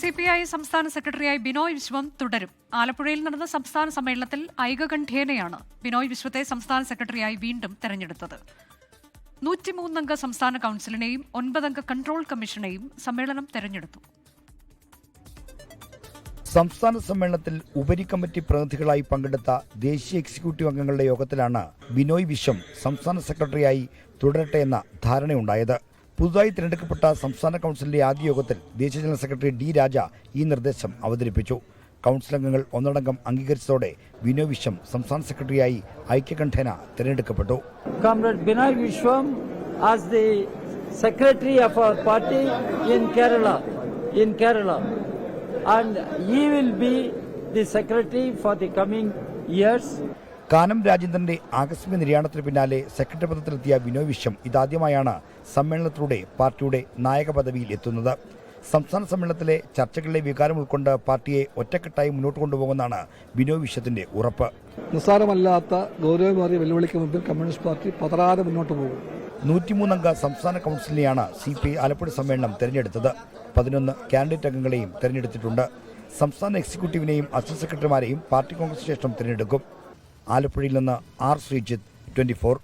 CPI സംസ്ഥാന സെക്രട്ടറിയായി ബിനോയ് വിശ്വം തുടരും. ആലപ്പുഴയിൽ നടന്ന സംസ്ഥാന സമ്മേളനത്തിൽ ഐകകണ്ഠ്യേനയാണ് ബിനോയ് വിശ്വത്തെ സംസ്ഥാന സെക്രട്ടറിയായി വീണ്ടും തെരഞ്ഞെടുത്തത്. 103 അംഗ സംസ്ഥാന കൌൺസിലിനെയും 9 അംഗ കൺട്രോൾ കമ്മീഷനെയും സമ്മേളനം തെരഞ്ഞെടുത്തു. സംസ്ഥാന സമ്മേളനത്തിൽ ഉപരി കമ്മിറ്റി പ്രതിനിധികളായി പങ്കെടുത്ത ദേശീയ എക്സിക്യൂട്ടീവ് അംഗങ്ങളുടെ യോഗത്തിലാണ് ബിനോയ് വിശ്വം സംസ്ഥാന സെക്രട്ടറിയായി തുടരട്ടെ എന്ന ധാരണയുണ്ടായത്. പുതുതായി തിരഞ്ഞെടുക്കപ്പെട്ട സംസ്ഥാന കൌൺസിലിന്റെ ആദ്യ യോഗത്തിൽ ദേശീയ ജനറൽ സെക്രട്ടറി ഡി രാജ ഈ നിർദ്ദേശം അവതരിപ്പിച്ചു. കൌൺസിൽ അംഗങ്ങൾ ഒന്നടങ്കം അംഗീകരിച്ചതോടെ ബിനോയ് വിശ്വം സംസ്ഥാന സെക്രട്ടറിയായി ഐക്യകണ്ഠേന തിരഞ്ഞെടുക്കപ്പെട്ടു. Comrade Binoy Vishwam as the secretary of our party in Kerala, and he will be the secretary for the coming years. Kanam രാജേന്ദ്രന്റെ ആകസ്മിക നിര്യാണത്തിന് പിന്നാലെ സെക്രട്ടറി പദത്തിലെത്തിയ ബിനോയ് വിശ്വം ഇതാദ്യമായാണ് സമ്മേളനത്തിലൂടെ പാർട്ടിയുടെ നായക പദവിയിൽ എത്തുന്നത്. സംസ്ഥാന സമ്മേളനത്തിലെ ചർച്ചകളിലെ വികാരം ഉൾക്കൊണ്ട് പാർട്ടിയെ ഒറ്റക്കെട്ടായി മുന്നോട്ട് കൊണ്ടുപോകുമെന്നാണ് ബിനോയ് വിശ്വത്തിന്റെ ഉറപ്പ്. നിസ്സാരമല്ലാത്ത ഗൗരവമേറിയ വെല്ലുവിളിക്ക് മുമ്പിൽ കമ്മ്യൂണിസ്റ്റ് പാർട്ടി പതറാതെ മുന്നോട്ട് പോകും. 103 അംഗ സംസ്ഥാന കൌൺസിലിനെയാണ് CPI ആലപ്പുഴ സമ്മേളനം തെരഞ്ഞെടുത്തത്. 11 കാൻഡിഡേറ്റ് അംഗങ്ങളെയും തെരഞ്ഞെടുത്തിട്ടുണ്ട്. സംസ്ഥാന എക്സിക്യൂട്ടീവിനെയും അസിസ്റ്റന്റ് സെക്രട്ടറിമാരെയും പാർട്ടി കോൺഗ്രസ് ശേഷം തെരഞ്ഞെടുക്കും. ആലപ്പുഴയിൽ നിന്ന് ആർ ശ്രീജിത്ത്, 24.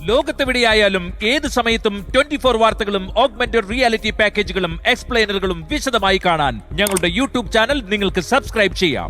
ലോകത്തെവിടെയായാലും ഏത് സമയത്തും 24 വാർത്തകളും ഓഗ്മെന്റഡ് റിയാലിറ്റി പാക്കേജുകളും എക്സ്പ്ലെയിനറുകളും വിശദമായി കാണാൻ ഞങ്ങളുടെ YouTube ചാനൽ നിങ്ങൾക്ക് സബ്സ്ക്രൈബ് ചെയ്യാം.